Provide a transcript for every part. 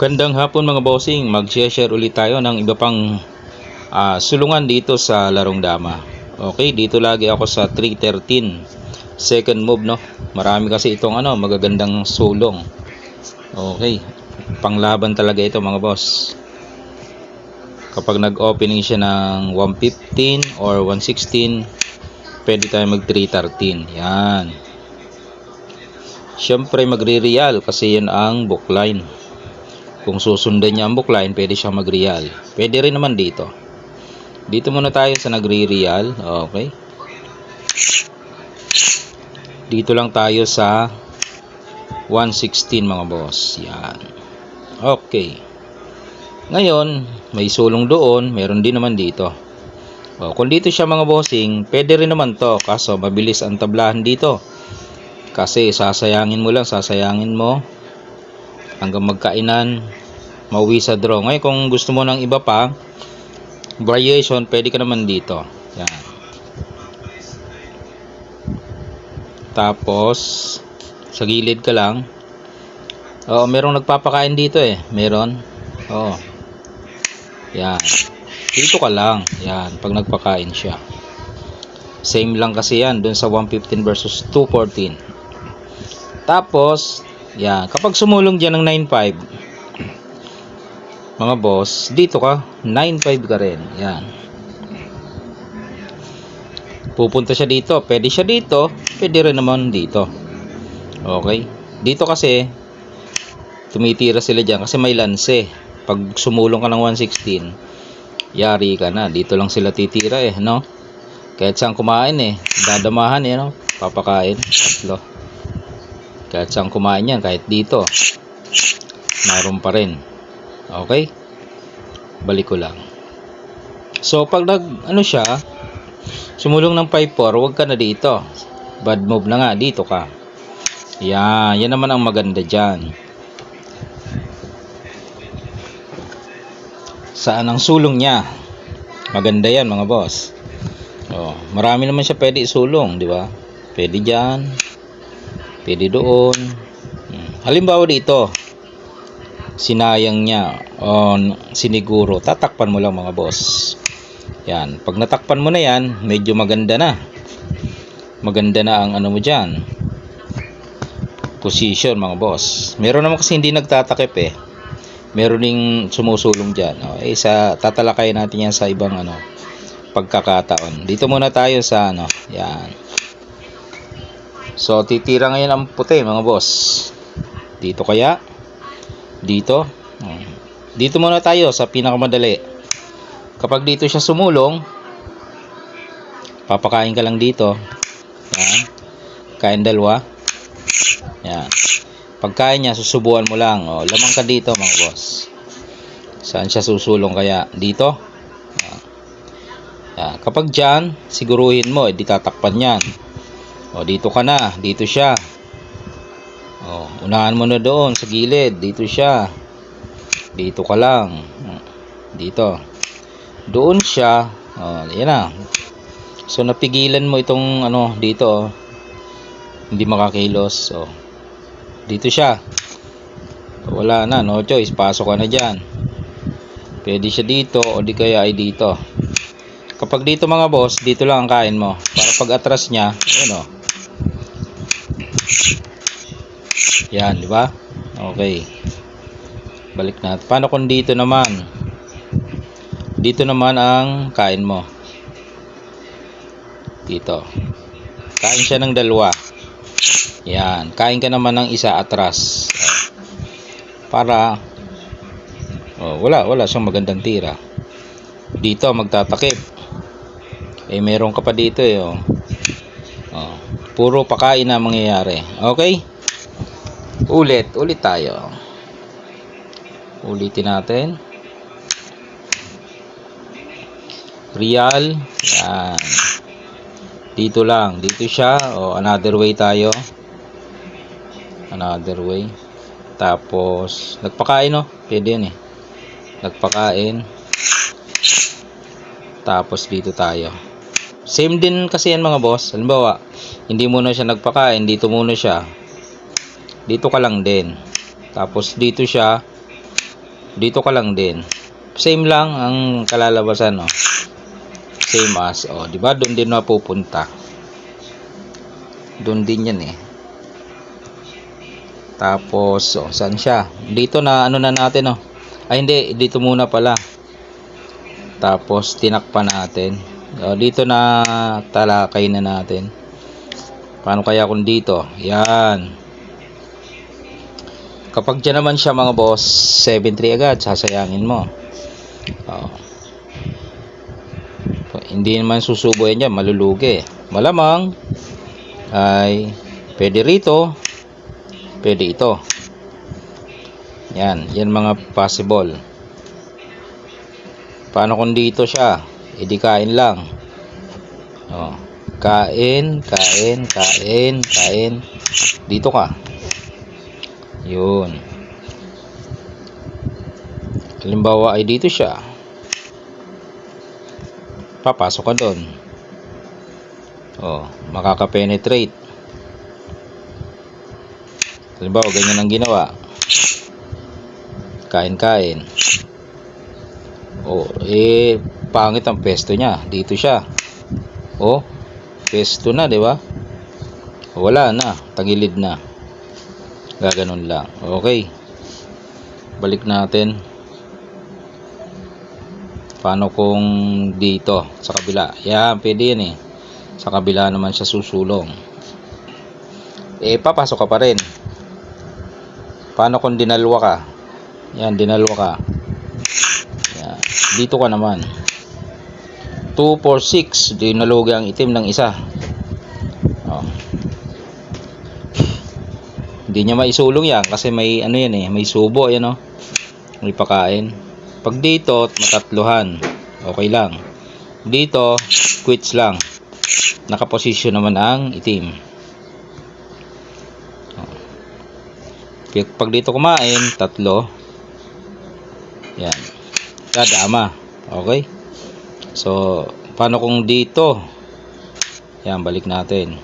Gandang hapon mga bossing, mag-share ulit tayo ng iba pang sulungan dito sa larong dama. Okay, dito lagi ako sa 313 second move, no. Marami kasi itong magagandang sulong. Okay, panglaban talaga ito mga boss. Kapag nag-opening siya ng 115 or 116, pwede tayo mag 313. Yan. Siyempre magre-real kasi yun ang bookline. Kung susundan niya ang bookline, pwede siya mag-real. Pwede rin naman dito. Dito muna tayo sa nagre-real. Okay. Dito lang tayo sa 116 mga boss. Yan. Okay. Ngayon, may sulong doon. Meron din naman dito. Kung dito siya mga bossing, pwede rin naman to. Kaso mabilis ang tablahan dito. Kasi sasayangin mo. Hanggang magkainan, mauwi sa draw. Ngayon kung gusto mo ng iba pa variation, pwede ka naman dito. Yan. Tapos sa gilid ka lang. Merong nagpapakain dito meron. Yan. Dito ka lang. Yan, pag nagpakain siya. Same lang kasi yan dun sa 115 versus 214. Tapos yan, kapag sumulong dyan ng 9.5 mga boss, dito ka 9.5 ka rin. Yan, pupunta siya dito. Pwede siya dito, pwede rin naman dito. Okay, dito kasi tumitira sila dyan kasi may lanse. Pag sumulong ka ng 116, yari ka na. Dito lang sila titira no. Kahit saan kumain dadamahan no, papakain tatlo. Kahit saan kumain yan, kahit dito, naroon pa rin. Okay? Balik ko lang. So, pag siya, sumulong ng 5-4, huwag ka na dito. Bad move na nga, dito ka. Yan, yan naman ang maganda dyan. Saan ang sulong niya? Maganda yan mga boss. Marami naman siya pwede isulong, di ba? Pwede dyan. Pwede doon. Halimbawa dito, sinayang niya siniguro, tatakpan mo lang mga boss. Yan, pag natakpan mo na yan, medyo maganda na ang mo dyan, position mga boss. Meron naman kasi hindi nagtatakip meron ding sumusulong dyan. Tatalakayin natin yan sa ibang pagkakataon. Dito muna tayo sa yan. So, titira ngayon ang puti mga boss. Dito kaya? Dito? Dito muna tayo sa pinakamadali. Kapag dito siya sumulong, papakain ka lang dito. Yan. Kain dalawa. Yan. Pagkain niya, susubuan mo lang. Lamang ka dito mga boss. Saan siya susulong kaya? Dito? Yan. Kapag dyan, siguruhin mo, di tatakpan yan. Dito ka na, dito siya. Unahan mo na doon sa gilid, dito siya. Dito ka lang. Dito. Doon siya. Yan na. So napigilan mo itong dito. Hindi makakilos. Dito siya. Wala na, no choice, pasok ka na diyan. Pwede siya dito o di kaya ay dito. Kapag dito mga boss, dito lang ang kain mo. Para pag atras niya, yan, di ba? Okay. Balik natin. Paano kung dito naman? Dito naman ang kain mo. Dito. Kain siya ng dalawa. Yan. Kain ka naman ng isa atras. Para wala siyang magandang tira. Dito magtatakip. Meron ka pa dito puro pakain na mangyayari. Okay? Ulit tayo. Ulitin natin. Real. Yan. Dito lang. Dito siya. Another way tayo. Another way. Tapos, nagpakain pwede yun Nagpakain. Tapos dito tayo. Same din kasi yan mga boss. Halimbawa, hindi muna siya nagpakain. Dito muna siya. Dito ka lang din. Tapos dito siya. Dito ka lang din. Same lang ang kalalabasan, no? Same as, di ba? Doon din mapupunta. Doon din yan eh. Tapos, saan siya? Dito na, ano na natin, Ay, hindi. Dito muna pala. Tapos, tinakpan natin. Dito na talakay na natin. Paano kaya kung dito? Yan. Kapag dyan naman siya, mga boss, 7-3 agad. Sasayangin mo. Hindi naman susubo yan dyan. Malulugi. Malamang ay pwede rito. Pwede ito. Yan. Yan mga possible. Paano kung dito siya? Di kain lang. Kain. Dito ka. Yun. Halimbawa ay dito siya. Papasok ka doon. Makaka-penetrate. Halimbawa, ganyan ang ginawa. Kain. Pangit ang pesto niya. Dito siya. Pesto na, di ba? Wala na. Tagilid na. Gaganon lang. Okay. Balik natin. Paano kung dito? Sa kabila. Yan, pwede yan eh. Sa kabila naman siya susulong. Papasok ka pa rin. Paano kung dinalwa ka? Yan, dinalwa ka. Yan. Dito ka naman. 2, 4, 6. Dinalugi ang itim ng isa. Hindi niya maisulong yan kasi may ano yan eh, may subo yan may pakain. Pag dito matatluhan, okay lang. Dito quits lang. Nakaposisyon naman ang itim. Pag dito kumain, 3. Yan. Dadama. Okay? So, paano kung dito? Yan, balik natin.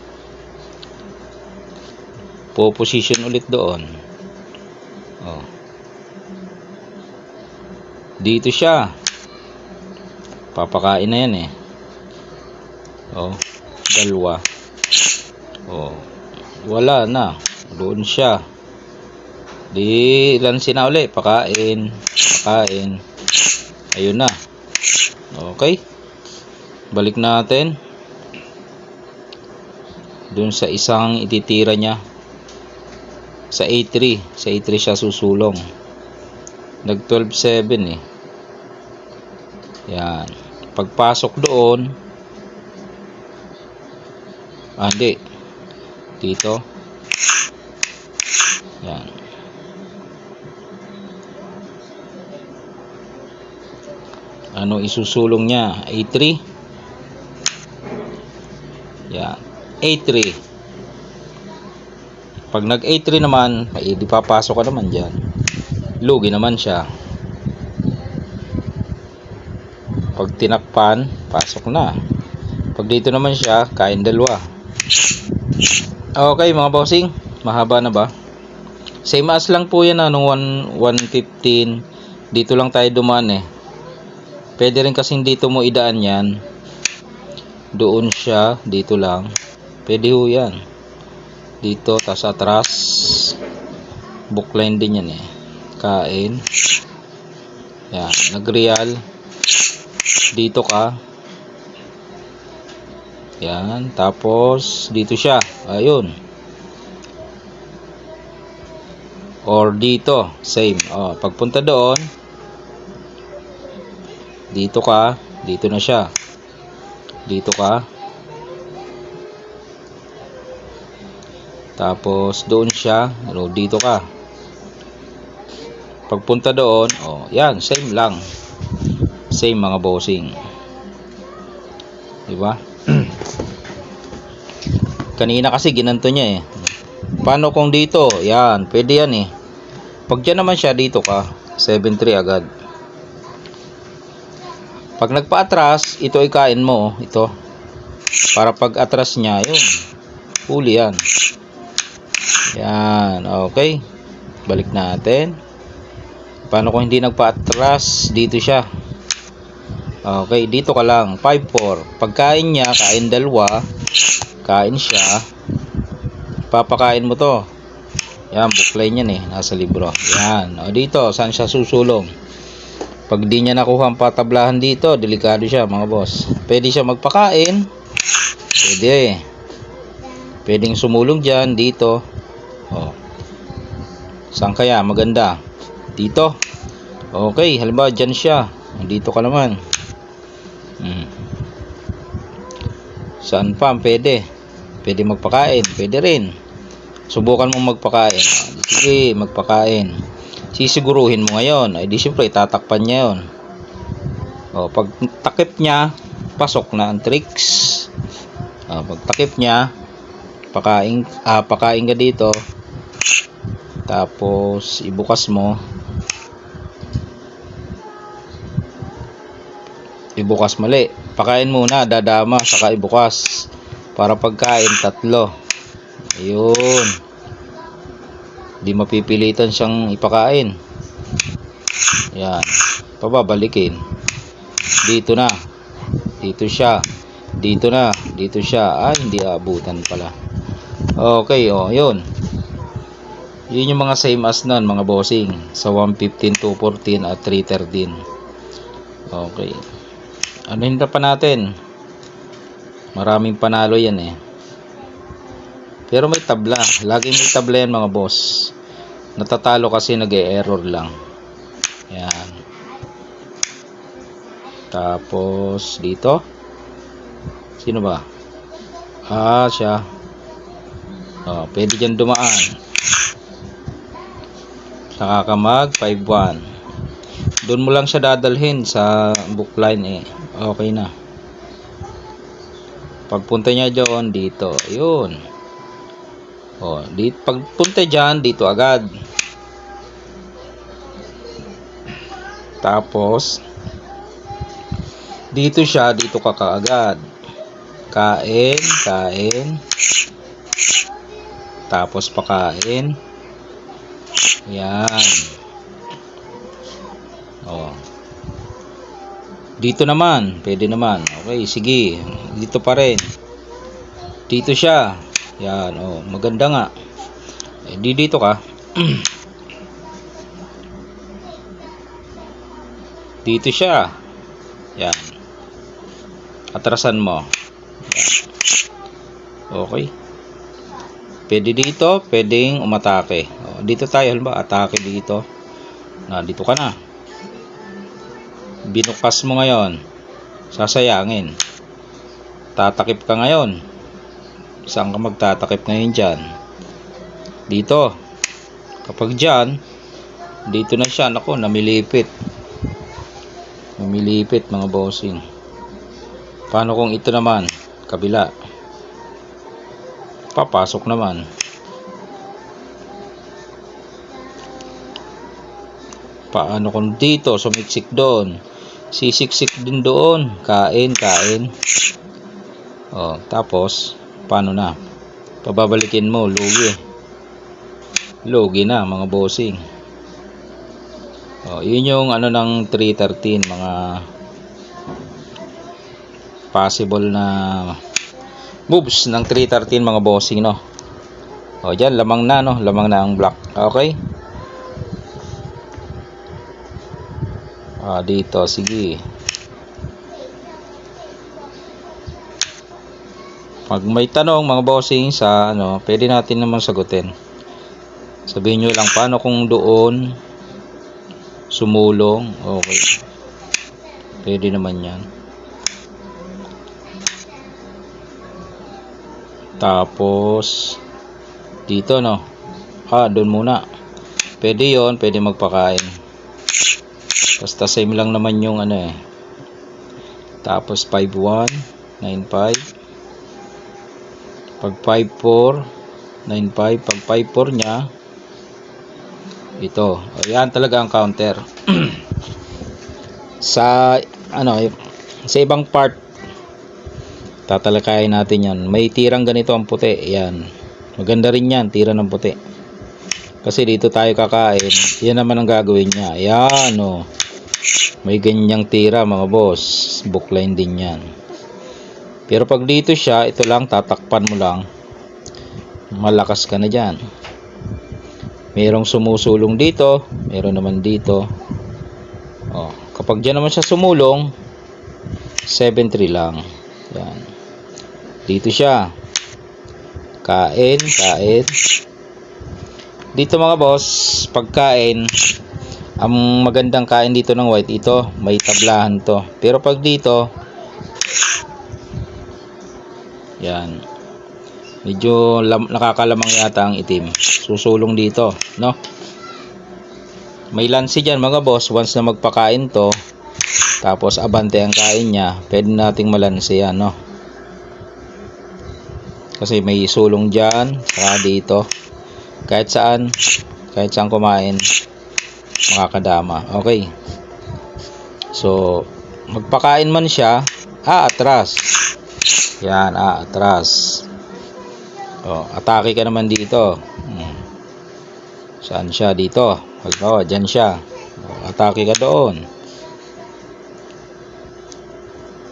Po-position ulit doon. Dito siya. Papakain na yan eh. Dalawa. Wala na. Doon siya. Di lansin na ulit. Pakain. Ayun na. Okay. Balik natin. Doon sa isang ititira niya. Sa A3 siya susulong. Nag 12-7 eh. Yan. Pagpasok doon, hindi. Dito. Yan. Ano isusulong niya? A3. Yan. A3. Pag nag A3 naman, di papasok ka naman dyan. Lugi naman siya. Pag tinakpan, pasok na. Pag dito naman siya, kain dalawa. Okay mga bossing, mahaba na ba? Same as lang po yan nung 115. Dito lang tayo dumaan eh. Pwede rin kasing dito mo idaan yan. Doon siya, dito lang. Pwede ho yan. Dito, tas atras. Bookline din yan eh. Kain. Yan, nagreal. Dito ka. Yan, tapos dito siya. Ayun. Or dito, same. Pagpunta doon, dito ka, dito na siya. Dito ka. Tapos doon siya, dito ka. Pagpunta doon, yan, same lang. Same mga bossing. Diba? Kanina kasi ginanto niya eh. Paano kung dito? Yan, pwede yan eh. Pag dyan naman siya, dito ka. 7-3 agad. Pag nagpa-atras, ito ay kain mo. Ito. Para pag atras niya, yun. Huli yan. Yan, okay. Balik natin. Paano kung hindi nagpa-atras? Dito siya. Okay, dito ka lang. 5-4. Pagkain niya, kain dalawa. Kain siya. Papakain mo to. Yan, bookline yan eh. Nasa libro. Yan. O dito, saan siya susulong? Pag di niya nakuha ang patablahan dito, delikado siya mga boss. Pwede siya magpakain. Pwede. Pwedeng sumulong dyan, dito. O. Saan kaya? Maganda. Dito. Okay, halimbawa dyan siya. Dito ka naman. Saan pa? Pwede. Pwede magpakain. Pwede rin. Subukan mo magpakain. Sige, magpakain. Sisiguruhin mo ngayon. Ay di syempre, tatakpan niya yun. O, pag takip niya, pasok na ang tricks. O, pag takip niya, pakain ka dito. Tapos, ibukas mo. Ibukas mali. Pakain muna, dadama, saka ibukas. Para pagkain, 3. Ayun. Di mapipilitan siyang ipakain. Yan. Pababalikin. Dito na. Dito siya. Dito na. Dito siya. Ah, hindi abutan pala. Okay, oh, yun. Yun yung mga same as nun, mga bossing. Sa 115, 214 at 313. Okay. Anuhin pa natin. Maraming panalo yan eh. Pero may tabla. Laging may tabla yan mga boss. Natatalo kasi nag-e-error lang. Yan. Tapos dito. Sino ba? Ah, siya. Oh, pwede dyan dumaan. Saka ka mag 5-1. Doon mo lang siya dadalhin sa bookline eh. Okay na. Pagpunta niya doon, dito. Ayun. O, dito, pagpunta dyan, dito agad. Tapos, dito siya, dito ka kaagad. Kain, kain. Tapos pakain. Yan. O. Dito naman, pwede naman. Okay, sige. Dito pa rin. Dito siya. Yan, oh, maganda nga. Eh, dito ka. Dito siya. Yan. Atrasan mo. Yan. Okay. Pwede dito, pwedeng umatake. Oh, dito tayo, halimbawa, atake dito. Na, dito ka na. Binukas mo ngayon, sasayangin. Tatakip ka ngayon. Saan ka magtatakip ngayon dyan? Dito. Kapag dyan, dito na siya. Naku, namilipit. Namilipit mga bossing. Paano kung ito naman? Kabila. Papasok naman. Paano kung dito? Sumiksik doon. Sisiksik din doon. Kain, kain. O, tapos, paano na? Pababalikin mo, lugi. Lugi na, mga bossing. O, yun yung ano ng 313, mga possible na moves ng 313, mga bossing, no? O, dyan, lamang na, no? Lamang na ang block. Okay? Dito, sige. Pag may tanong mga bossing sa ano, pwede natin naman sagutin. Sabihin nyo lang paano kung doon sumulong. Okay. Pwede naman yan. Tapos dito no. Doon muna. Pwede yon, pwede magpakain. Basta same lang naman yung ano eh. Tapos 5-1, 9-5. Pag 5-4, 9-5. Pag 5-4 niya, ito. Ayan talaga ang counter. Sa ano, sa ibang part, tatalakayin natin yan. May tirang ganito ang puti. Ayan. Maganda rin yan, tira ng puti. Kasi dito tayo kakain. Yan naman ang gagawin niya. Ayan, oh. May ganyang tira, mga boss. Bookline din yan. Pero pag dito siya, ito lang, tatakpan mo lang. Malakas ka na dyan. Merong sumusulong dito. Meron naman dito. Oh, kapag dyan naman siya sumulong, 7-3 lang. Yan. Dito siya. Kain. Dito mga boss, pagkain, ang magandang kain dito ng white, ito, may tablahan to. Pero pag dito, yan, medyo nakakalamang yata ang itim. Susulong dito, no? May lansi dyan mga boss, once na magpakain to, tapos abante ang kain niya, pwede nating malansi yan, no? Kasi may sulong dyan, saka dito. Kahit saan kumain, makakadama. Okay. So, magpakain man siya, atras. Yan, atras. Oh, atake ka naman dito. Saan siya? Dito. Oh, dyan siya. Oh, atake ka doon.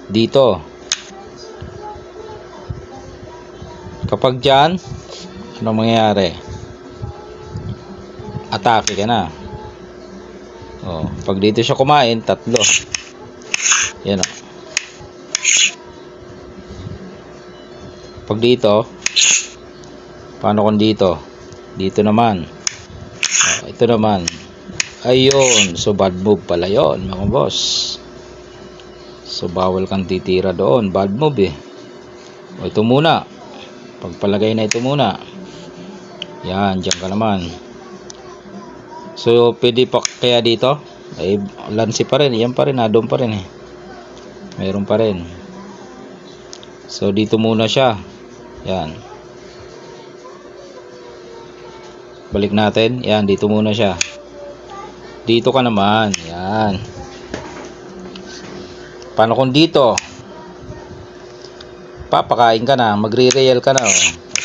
Dito. Kapag dyan, ano mangyayari? Atake ka na. Oh, pag dito siya kumain, 3. Yan o. Pag dito, paano kung dito? Dito naman. Oh, ito naman. Ayun. So, bad move pala yun, mga boss. So, bawal kang titira doon. Bad move eh. O, ito muna. Pagpalagay na ito muna. Yan, dyan ka naman. So, pwede pa kaya dito? Ay, lansi pa rin. Yan pa rin, doon pa rin eh. Mayroon pa rin. So, dito muna siya. Yan. Balik natin. Yan, dito muna siya. Dito ka naman. Yan. Paano kung dito? Papakain ka na, magre-real ka na, oh.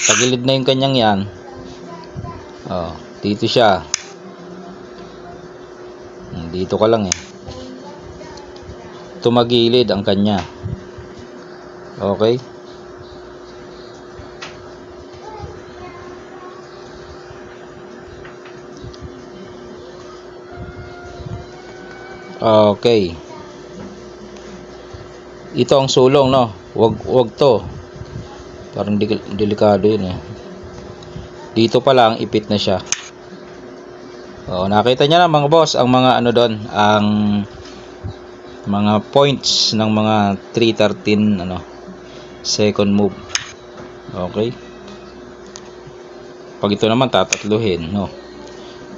Tagilid na yung kanyang yan. Oh, dito siya. Dito ka lang eh. Tumagilid ang kanya. Okay? Okay. Ito ang sulong, no? Wag to. Parang delikado yun eh. Dito pa lang ipit na siya. Oh, nakita niya na mga boss ang mga ano doon, ang mga points ng mga 313 ano, second move. Okay? Pag ito naman tatatluhin, no.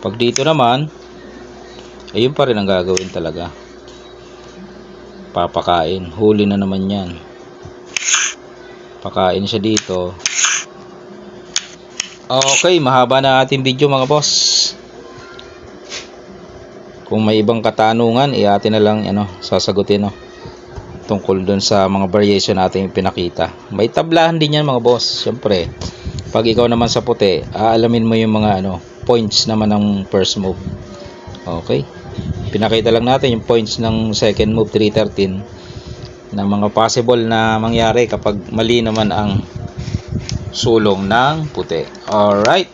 Pag dito naman, ayun pa rin ang gagawin talaga. Papakain, huli na naman yan. Pakain siya dito. Okay, mahaba na ating video mga boss. Kung may ibang katanungan, atin na lang ano, sasagutin, no, tungkol dun sa mga variation natin pinakita. May tablahan din yan mga boss. Siyempre, pag ikaw naman sa puti, aalamin mo yung mga ano, points naman ng first move. Okay, pinakita lang natin yung points ng second move 313 na mga possible na mangyari kapag mali naman ang sulong ng puti. Alright.